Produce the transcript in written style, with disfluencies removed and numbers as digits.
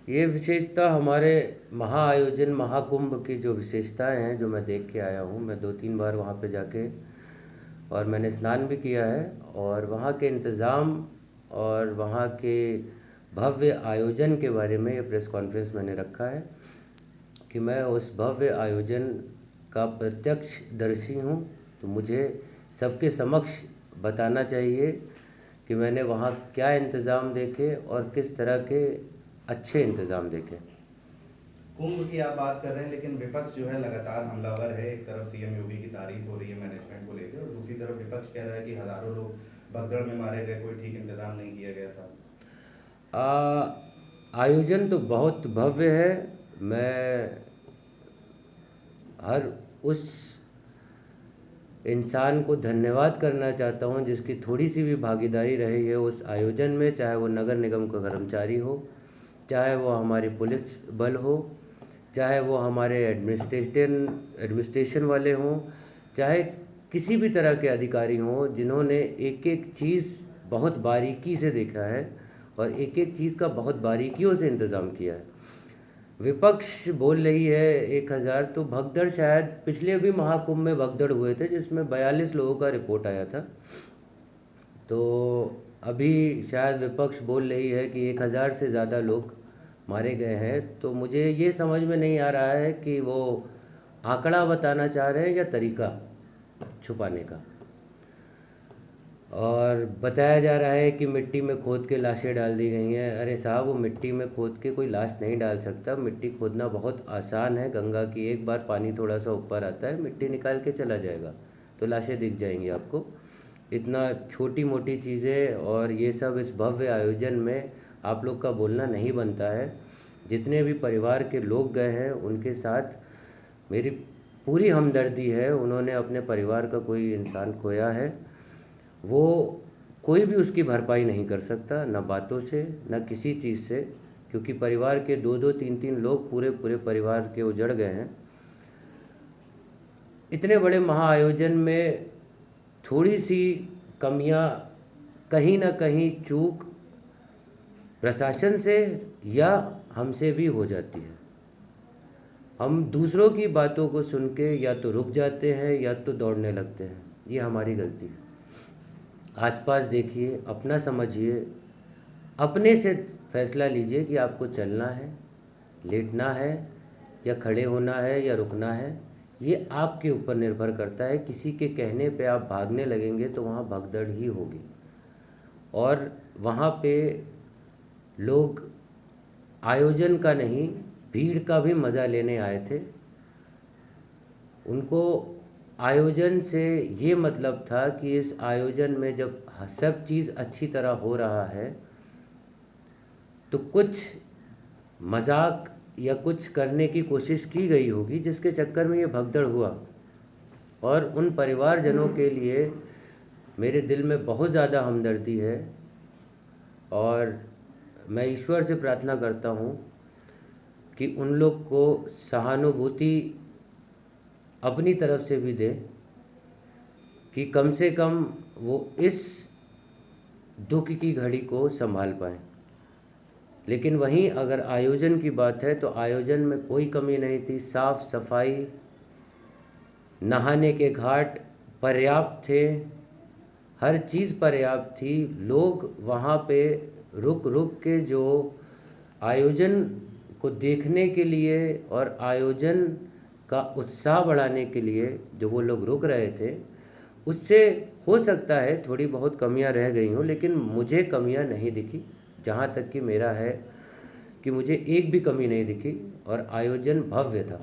ये विशेषता हमारे महाआयोजन महाकुंभ की जो विशेषताएं हैं जो मैं देख के आया हूँ। मैं 2-3 बार वहाँ पे जाके और मैंने स्नान भी किया है। और वहाँ के इंतज़ाम और वहाँ के भव्य आयोजन के बारे में ये प्रेस कॉन्फ्रेंस मैंने रखा है कि मैं उस भव्य आयोजन का प्रत्यक्षदर्शी हूँ। तो मुझे सबके समक्ष बताना चाहिए कि मैंने वहाँ क्या इंतज़ाम देखे और किस तरह के अच्छे इंतज़ाम देखे। कुंभ की आप बात कर रहे हैं, लेकिन विपक्ष जो है लगातार हमलावर है। एक तरफ सीएम योगी की तारीफ हो रही है मैनेजमेंट को लेकर, और दूसरी तरफ विपक्ष कह रहा है कि हजारों लोग भगदड़ में मारे गए, कोई ठीक इंतजाम नहीं किया गया था। आयोजन तो बहुत भव्य है। मैं हर उस इंसान को धन्यवाद करना चाहता हूँ जिसकी थोड़ी सी भी भागीदारी रही है उस आयोजन में, चाहे वो नगर निगम का कर्मचारी हो, चाहे वो हमारी पुलिस बल हो, चाहे वो हमारे एडमिनिस्ट्रेशन वाले हों, चाहे किसी भी तरह के अधिकारी हों, जिन्होंने एक एक चीज़ बहुत बारीकी से देखा है और एक एक चीज़ का बहुत बारीकियों से इंतज़ाम किया है। विपक्ष बोल रही है 1000, तो भगदड़ शायद पिछले भी महाकुंभ में भगदड़ हुए थे जिसमें 42 लोगों का रिपोर्ट आया था। तो अभी शायद विपक्ष बोल रही है कि 1000 से ज़्यादा लोग मारे गए हैं। तो मुझे ये समझ में नहीं आ रहा है कि वो आंकड़ा बताना चाह रहे हैं या तरीका छुपाने का। और बताया जा रहा है कि मिट्टी में खोद के लाशें डाल दी गई हैं। अरे साहब, वो मिट्टी में खोद के कोई लाश नहीं डाल सकता। मिट्टी खोदना बहुत आसान है। गंगा की एक बार पानी थोड़ा सा ऊपर आता है, मिट्टी निकाल के चला जाएगा तो लाशें दिख जाएंगी आपको। इतना छोटी मोटी चीज़ें और ये सब इस भव्य आयोजन में आप लोग का बोलना नहीं बनता है। जितने भी परिवार के लोग गए हैं उनके साथ मेरी पूरी हमदर्दी है। उन्होंने अपने परिवार का कोई इंसान खोया है, वो कोई भी उसकी भरपाई नहीं कर सकता, ना बातों से ना किसी चीज़ से, क्योंकि परिवार के 2-2 3-3 लोग पूरे पूरे परिवार के उजड़ गए हैं। इतने बड़े महाआयोजन में थोड़ी सी कमियां, कहीं ना कहीं चूक प्रशासन से या हमसे भी हो जाती है। हम दूसरों की बातों को सुन के या तो रुक जाते हैं या तो दौड़ने लगते हैं। ये हमारी गलती है। आसपास देखिए, अपना समझिए, अपने से फैसला लीजिए कि आपको चलना है, लेटना है या खड़े होना है या रुकना है। ये आपके ऊपर निर्भर करता है। किसी के कहने पे आप भागने लगेंगे तो वहाँ भगदड़ ही होगी। और वहाँ पे लोग आयोजन का नहीं, भीड़ का भी मज़ा लेने आए थे। उनको आयोजन से ये मतलब था कि इस आयोजन में जब सब चीज़ अच्छी तरह हो रहा है तो कुछ मजाक या कुछ करने की कोशिश की गई होगी, जिसके चक्कर में ये भगदड़ हुआ। और उन परिवारजनों के लिए मेरे दिल में बहुत ज़्यादा हमदर्दी है और मैं ईश्वर से प्रार्थना करता हूँ कि उन लोग को सहानुभूति अपनी तरफ से भी दे कि कम से कम वो इस दुख की घड़ी को संभाल पाएँ। लेकिन वहीं अगर आयोजन की बात है तो आयोजन में कोई कमी नहीं थी। साफ सफाई, नहाने के घाट पर्याप्त थे, हर चीज़ पर्याप्त थी। लोग वहाँ पे रुक रुक के जो आयोजन को देखने के लिए और आयोजन का उत्साह बढ़ाने के लिए जो वो लोग रुक रहे थे, उससे हो सकता है थोड़ी बहुत कमियां रह गई हों, लेकिन मुझे कमियां नहीं दिखी। जहाँ तक कि मेरा है कि मुझे एक भी कमी नहीं दिखी और आयोजन भव्य था।